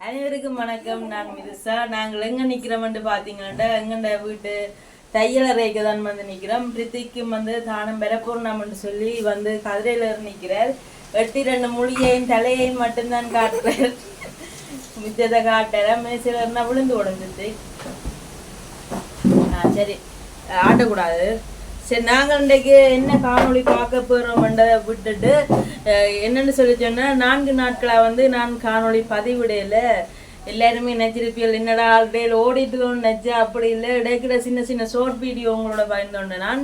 அனைவருக்கும் வணக்கம். நான் மிதுசா. நாங்கள் எங்க நிக்கிறோம்னு பாத்தீங்கன்னா எங்கண்ட வீட்டு தையல் அறைக்கு தான் வந்து நிக்கிறோம். பிரித்திக்கும் வந்து தானம் பெறப்போறோம்னு சொல்லி வந்து கதிரையில நிக்கிறார். 8 மொழியையும் தலையையும் மட்டும்தான் காட்டுறார். மிச்சத்தை காட்டுற மேசில விழுந்து உடஞ்சிட்டு சரி ஆட்டக்கூடாது. சரி, நாங்கள் இன்றைக்கு என்ன காணொளி பார்க்க போகிறோம்ன்றதை விட்டுட்டு என்னென்னு சொல்லி சொன்னால் 4 நாட்களாக வந்து நான் காணொளி பதிவிடையில் எல்லாருமே நெச்சிருப்பியல் என்னடா ஆல்ரெடி ஓடிட்டுன்னு நெச்சா அப்படி இல்லை. இடைக்கிற சின்ன சின்ன ஷார்ட் வீடியோ உங்களோட பயந்தோன்னே நான்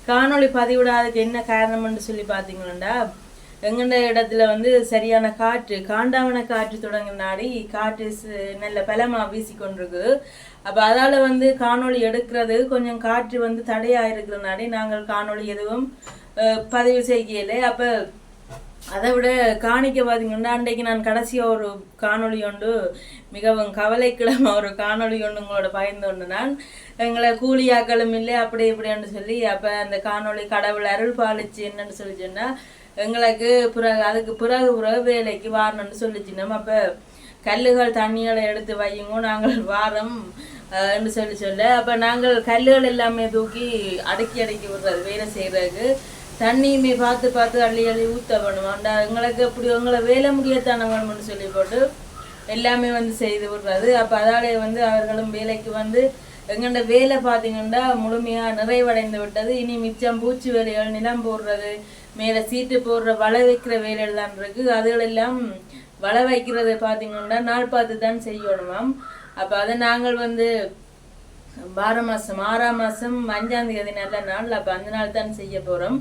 காணொளி பதிவிடாததுக்கு என்ன காரணம்னு சொல்லி பார்த்தீங்கன்னா எங்கண்ட இடத்துல வந்து சரியான காற்று காண்டாவன காற்று தொடங்கினாடி காற்று நல்ல பலமாக வீசிக்கொண்டிருக்கு. அப்போ அதால் வந்து காணொளி எடுக்கிறது கொஞ்சம் காற்று வந்து தடையாக இருக்கிறனாடி நாங்கள் காணொளி எதுவும் பதிவு செய்யலை. அப்போ அதை விட காணிக்க பார்த்தீங்கன்னா அன்றைக்கு நான் கடைசியாக ஒரு காணொளி ஒன்று மிகவும் கவலைக்கிழமை ஒரு காணொளி ஒன்று உங்களோட பயந்தோண்டு நான் எங்களை கூலியாக்களும் இல்லை அப்படி இப்படின்னு சொல்லி அப்போ அந்த காணொளி கடவுள் அருள் பாலிச்சு என்னன்னு சொல்லி சொன்னால் எங்களுக்கு அதுக்கு பிறகு வேலைக்கு வாரணும்னு சொல்லிச்சினோம். அப்போ கல்லுகள் தண்ணிகளை எடுத்து வையுங்க நாங்கள் வாரம் என்று சொல்ல அப்போ நாங்கள் கல்லுகள் எல்லாமே தூக்கி அடுக்கி விடுறது வேலை செய்கிறதுக்கு தண்ணியுமே பார்த்து அள்ளி ஊற்ற பண்ணுவோம். எங்களுக்கு அப்படி உங்களை வேலை முடியத்தானே வேணும்னு சொல்லி போட்டு எல்லாமே வந்து செய்து விடுறது. அப்போ அதாலே வந்து அவர்களும் வேலைக்கு வந்து எங்கள்ட வேலை பார்த்தீங்கன்னா முழுமையாக நிறைவடைந்து விட்டது. இனி மிச்சம் பூச்சி வேலைகள் நிலம் போடுறது மேலே சீட்டு போடுற வளை வைக்கிற வேலைகள் தான் இருக்குது. அதுகளெல்லாம் வளை வைக்கிறது பார்த்தீங்கன்னா நாள் பார்த்து தான் செய்யணுமாம். அப்போ அதை நாங்கள் வந்து 6 மாதம் 5ஆம் தேதி நல்ல நாள். அப்போ அந்த நாள் தான் செய்ய போகிறோம்.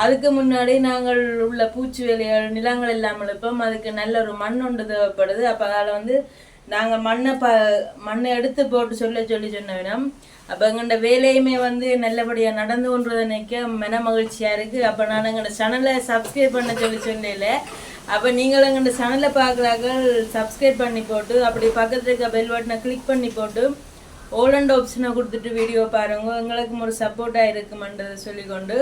அதுக்கு முன்னாடி நாங்கள் உள்ள பூச்சி வேலைகள் நிலங்கள் எல்லாம் எழுப்போம். அதுக்கு நல்ல ஒரு மண் ஒன்று தேவைப்படுது. அப்போ அதில் வந்து நாங்கள் மண்ணை எடுத்து போட்டு சொன்னோம். அப்போ எங்கள்ட வேலையுமே வந்து நல்லபடியாக நடந்து கொண்டதை நினைக்க மன மகிழ்ச்சியாக இருக்குது. அப்போ நான் எங்களோட சேனலை சப்ஸ்கிரைப் பண்ண சொல்லல. அப்போ நீங்கள் எங்கள்ட சேனலை பார்க்குறார்கள் சப்ஸ்கிரைப் பண்ணி போட்டு அப்படி பக்கத்தில் இருக்க பெல் பட்டனை கிளிக் பண்ணி போட்டு ஆல் அண்ட் ஆப்ஷனை கொடுத்துட்டு வீடியோ பாருங்க. எங்களுக்கும் ஒரு சப்போர்ட்டாக இருக்குமென்றதை சொல்லிக்கொண்டு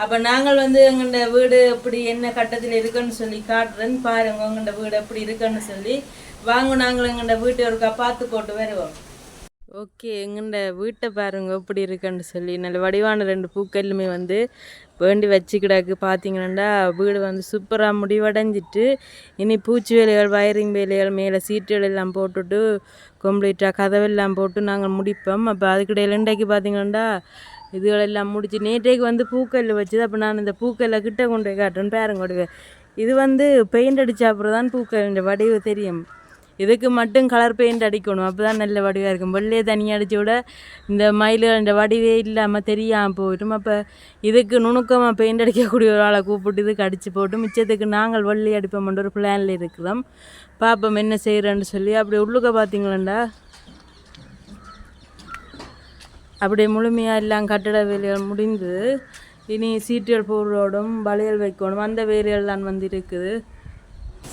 அப்போ நாங்கள் வந்து எங்கள்ட வீடு எப்படி என்ன கட்டத்தில் இருக்குன்னு சொல்லி காட்டுறேன்னு பாருங்க. எங்கள்ட வீடு எப்படி இருக்குன்னு சொல்லி வாங்க நாங்கள் எங்கள்ட வீட்டை ஒருக்கா பார்த்து போட்டு வருவோம். ஓகே, எங்கள்ட வீட்டை பாருங்க எப்படி இருக்குன்னு சொல்லி நல்ல வடிவான 2 பூக்கல்லுமே வந்து வேண்டி வச்சுக்கிடாக்கு. பார்த்தீங்கன்னா வீடு வந்து சூப்பராக முடிவடைஞ்சிட்டு இனி பூச்சி வேலைகள் வயரிங் வேலைகள் மேலே சீட்டுகள் எல்லாம் போட்டுட்டு கம்ப்ளீட்டாக கதவெல்லாம் போட்டு நாங்கள் முடிப்போம். அப்போ அதுக்கிடையில் இன்றைக்கு பார்த்தீங்கன்னா இதுகளெல்லாம் முடிச்சு நேற்றைக்கு வந்து பூக்கல் வச்சுது. அப்போ நான் இந்த பூக்கல்லை கிட்ட கொண்டு போய் காட்டுறேன் பாருங்க. இது வந்து பெயிண்ட் அடித்தா அப்புறம் தான் பூக்கல் இந்த வடிவு தெரியும். இதுக்கு மட்டும் கலர் பெயிண்ட் அடிக்கணும், அப்போ தான் நல்ல வடிவாக இருக்கும். வெள்ளையே தனியாக அடித்த விட இந்த மயில்கள் இந்த வடிவே இல்லாமல் தெரியாமல் போயிடும். அப்போ இதுக்கு நுணுக்கமாக பெயிண்ட் அடிக்கக்கூடிய ஒரு ஆளை கூப்பிட்டு இதுக்கு அடித்து போட்டு மிச்சத்துக்கு நாங்கள் வெள்ளி அடிப்போம்ன்ற ஒரு பிளானில் இருக்கிறோம். பார்ப்போம் என்ன செய்கிறேன்னு சொல்லி. அப்படி உள்ளுக்க பார்த்தீங்களா அப்படியே முழுமையாக எல்லாம் கட்டட வேலைகள் முடிந்து இனி சீட்டுகள் போடுறோடும் வளையல் வைக்கணும் அந்த வேலைகள் தான் வந்து இருக்குது.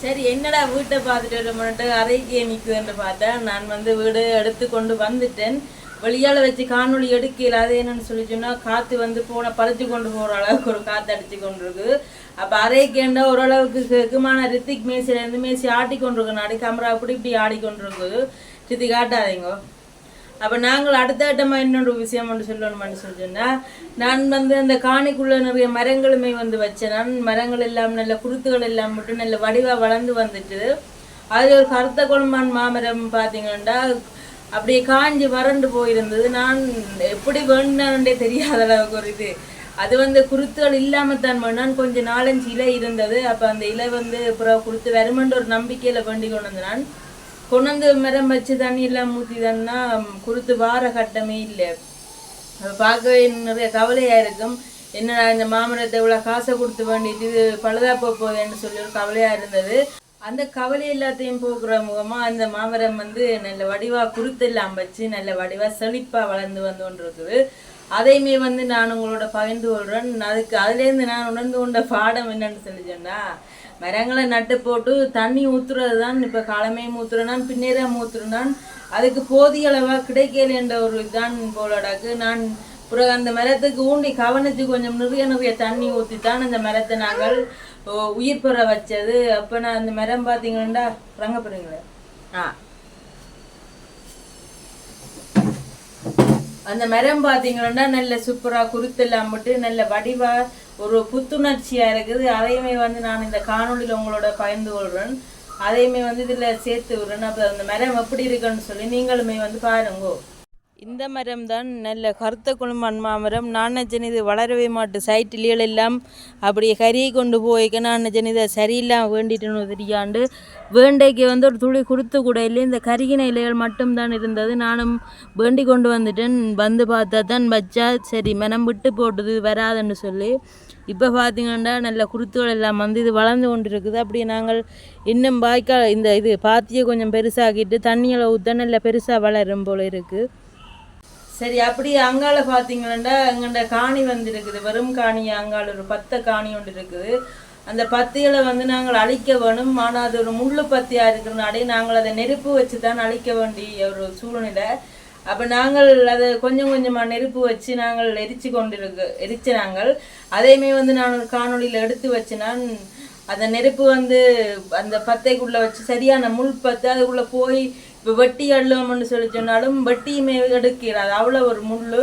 சரி, என்னடா வீட்டை பார்த்துட்டு வரமாட்டு அறைக்கே நிற்குதுன்னு பார்த்தேன். நான் வந்து வீடு எடுத்து கொண்டு வந்துட்டேன். வெளியால் வச்சு காணொலி எடுக்கல. அது என்னன்னு சொல்லி சொன்னால் காற்று வந்து பறித்து கொண்டு போகிற அளவுக்கு ஒரு காற்று அடித்து கொண்டு இருக்குது. அப்போ அறைக்கேண்டா ஓரளவுக்கு கேட்குமான ரித்திக் மேசிலேருந்து மேசி ஆட்டி கொண்டிருக்கு. நாடி கேமரா இப்படி ஆடிக்கொண்டிருக்குது. சித்தி காட்டாதீங்க. அப்போ நாங்கள் அடுத்த கட்டமாக இன்னொரு விஷயம் ஒன்று சொல்லணும்னு சொன்னால் நான் வந்து அந்த காணிக்குள்ளே நிறைய மரங்களுமே வந்து வச்சேன். நான் மரங்கள் எல்லாம் நல்ல குருத்துகள் எல்லாம் மட்டும் நல்ல வடிவாக வளர்ந்து வந்துட்டு அதில் ஒரு கருத்த கொழுமான் மாமரம் பார்த்தீங்கன்னா அப்படியே காஞ்சி வறண்டு போயிருந்தது. நான் எப்படி வேணுன்னே தெரியாத அளவுக்கு ஒரு இது அது வந்து குருத்துகள் இல்லாமல் தான் வேணான். கொஞ்சம் 4-5 இலை இருந்தது. அப்போ அந்த இலை வந்து அப்புறம் குருத்து வருமென்ற ஒரு நம்பிக்கையில் வேண்டி கொண்டு வந்து நான் கொண்டு மரம் வச்சு தண்ணி எல்லாம் ஊற்றி தான்னா கொடுத்து வார கட்டமே இல்லை. அதை பார்க்கவே நிறைய கவலையாக இருக்கும். என்னடா இந்த மாமரத்தை இவ்வளோ காசை கொடுத்து வேண்டிட்டு இது பழுதா போகுதுன்னு சொல்லி ஒரு கவலையாக இருந்தது. அந்த கவலை எல்லாத்தையும் போக்குற முகமாக அந்த மாமரம் வந்து நல்ல வடிவாக குருத்தெல்லாம் வச்சு நல்ல வடிவாக செழிப்பாக வளர்ந்து வந்து கொண்டு இருக்குது. அதையுமே வந்து நான் உங்களோட பகிர்ந்து கொள்கிறேன். அதுலேருந்து நான் உணர்ந்து கொண்ட பாடம் என்னன்னு சொல்லி சொன்னால் மரங்களை நட்டு போட்டு தண்ணி ஊற்றுறது தான். இப்போ காலமையும் ஊற்றுறேன் பின்னேரம் ஊற்றுறேன் அதுக்கு போதிய அளவாக கிடைக்கல என்ற ஒரு இதுதான் போலடாக்கு. நான் பிறகு அந்த மரத்துக்கு ஊண்டி கவனித்து கொஞ்சம் நிறைய தண்ணி ஊற்றி தான் அந்த மரத்தை நாங்கள் உயிர் பெற வச்சது. அப்போ நான் அந்த மரம் பார்த்தீங்கன்னா ரங்க போகிறீங்களே ஆ அந்த மரம் பார்த்தீங்கன்னா நல்ல சூப்பராக குருத்தெல்லாம் போட்டு நல்ல வடிவா ஒரு புத்துணர்ச்சியா இருக்குது. அதையுமே வந்து நான் இந்த காணொலியில் உங்களோட பகிர்ந்து கொள்றேன். அதையுமே வந்து இதில் சேர்த்து விடுறேன். அப்போ அந்த மரம் எப்படி இருக்குன்னு சொல்லி நீங்களுமே வந்து பாருங்கோ. இந்த மரம் தான் நல்ல கருத்த குழுமன் மாமரம். நான் நினச்சேன் இது வளரவே மாட்டு சைட்டிலியல் எல்லாம் அப்படியே கறியை கொண்டு போய்க்க. நான் நினச்சேன் இதை சரியில்லாமல் வேண்டிட்டுன்னு தெரியாண்டு வேண்டைக்கு வந்து ஒரு துளி கொடுத்து கூட இல்லை. இந்த கருகின இலைகள் மட்டும்தான் இருந்தது. நானும் வேண்டி கொண்டு வந்துட்டேன். வந்து பார்த்தா தான் வச்சா சரி மனம் விட்டு போட்டுது வராதுன்னு சொல்லி. இப்போ பார்த்திங்கன்னா நல்ல குருத்துகள் எல்லாம் வந்து இது வளர்ந்து கொண்டு இருக்குது. அப்படியே நாங்கள் இன்னும் வாய்க்கால் இந்த இது பாத்தியை கொஞ்சம் பெருசாக்கிட்டு தண்ணியில் ஊற்ற நல்ல பெருசாக வளரும் போல் இருக்குது. சரி, அப்படி அங்கால பார்த்தீங்கன்னா எங்கள்ட காணி வந்துருக்குது. வெறும் காணி அங்கால ஒரு 10 காணி ஒன்று இருக்குது. அந்த பத்திகளை வந்து நாங்கள் அழிக்க வேணும். ஆனால் அது ஒரு முள்ளு பத்தியாக இருக்கிறனாலே நாங்கள் அதை நெருப்பு வச்சு தான் அழிக்க வேண்டிய ஒரு சூழ்நிலை. அப்போ நாங்கள் அதை கொஞ்சம் கொஞ்சமாக நெருப்பு வச்சு நாங்கள் எரிச்சு நாங்கள் அதையுமே வந்து நான் ஒரு காணொலியில் எடுத்து வச்சு நான் அந்த நெருப்பு வந்து அந்த பத்தைக்குள்ளே வச்சு சரியான முள் பத்து அதுக்குள்ளே போய் இப்போ வெட்டி அள்ளுவோம்னு சொல்லி சொன்னாலும் வெட்டியுமே எடுக்கிறாது. அவ்வளோ ஒரு முள்.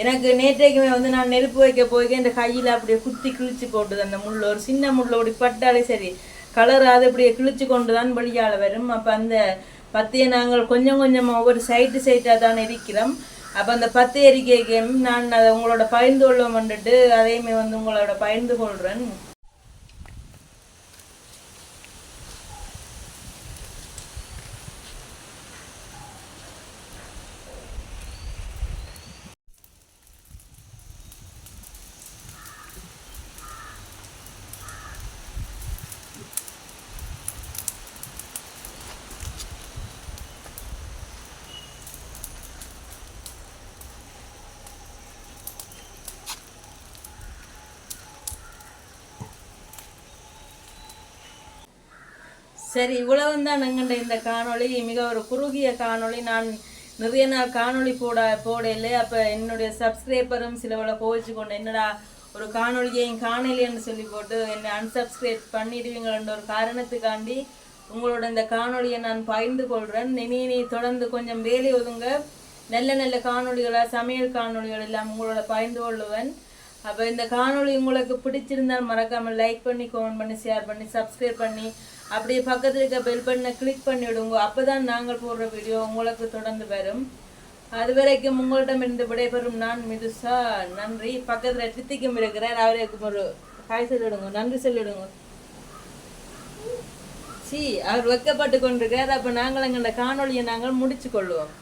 எனக்கு நேற்றைக்குமே வந்து நான் நெருப்பு வைக்க போய் என் கையில் அப்படியே குத்தி கிழிச்சு போட்டுது. அந்த முள் ஒரு சின்ன முள் அப்படி பட்டாலே சரி கலராது அப்படியே கிழிச்சு கொண்டு தான் வெளியால் வரும். அப்போ அந்த பத்தையை நாங்கள் கொஞ்சம் கொஞ்சமாக ஒவ்வொரு சைட்டாக தான் எரிக்கிறோம். அப்போ அந்த பத்தை எரிக்கையும் நான் அதை உங்களோட பகிர்ந்து கொள்வோம் வந்துட்டு அதையுமே வந்து உங்களோட பகிர்ந்து கொள்கிறேன். சரி, இவ்வளவு தான் எங்கள்ட இந்த காணொளி. மிக ஒரு குறுகிய காணொளி. நான் நிறைய நாள் காணொளி போடலை. அப்போ என்னுடைய சப்ஸ்கிரைபரும் சிலவளை கோவிச்சு கொண்டு என்னடா ஒரு காணொலியையும் காணலைன்னு சொல்லி போட்டு என்னை அன்சப்ஸ்கிரைப் பண்ணிடுவீங்களன்ற ஒரு காரணத்துக்காண்டி உங்களோட இந்த காணொலியை நான் பகிர்ந்து கொள்கிறேன். நீ தொடர்ந்து கொஞ்சம் வேலை ஒதுங்க நல்ல நல்ல காணொலிகளாக சமையல் காணொலிகள் எல்லாம் உங்களோட பகிர்ந்து கொள்ளுவேன். அப்போ இந்த காணொலி உங்களுக்கு பிடிச்சிருந்தால் மறக்காமல் லைக் பண்ணி கமெண்ட் பண்ணி ஷேர் பண்ணி சப்ஸ்கிரைப் பண்ணி அப்படியே பக்கத்தில் இருக்க பெல் பட்டனை கிளிக் பண்ணி விடுங்க. அப்போ தான் நாங்கள் போடுற வீடியோ உங்களுக்கு தொடர்ந்து வரும். அது வரைக்கும் உங்களிடமிருந்து விடைபெறும் நான் மிதுசா. நன்றி. பக்கத்தில் ரித்திக்கும் இருக்கிறார். அவருக்கு ஒரு காய் சொல்லிவிடுங்க, நன்றி சொல்லிவிடுங்க. அவர் வைக்கப்பட்டு கொண்டிருக்கிறார். அப்போ நாங்கள் எங்களோட காணொலியை நாங்கள் முடிச்சு கொள்வோம்.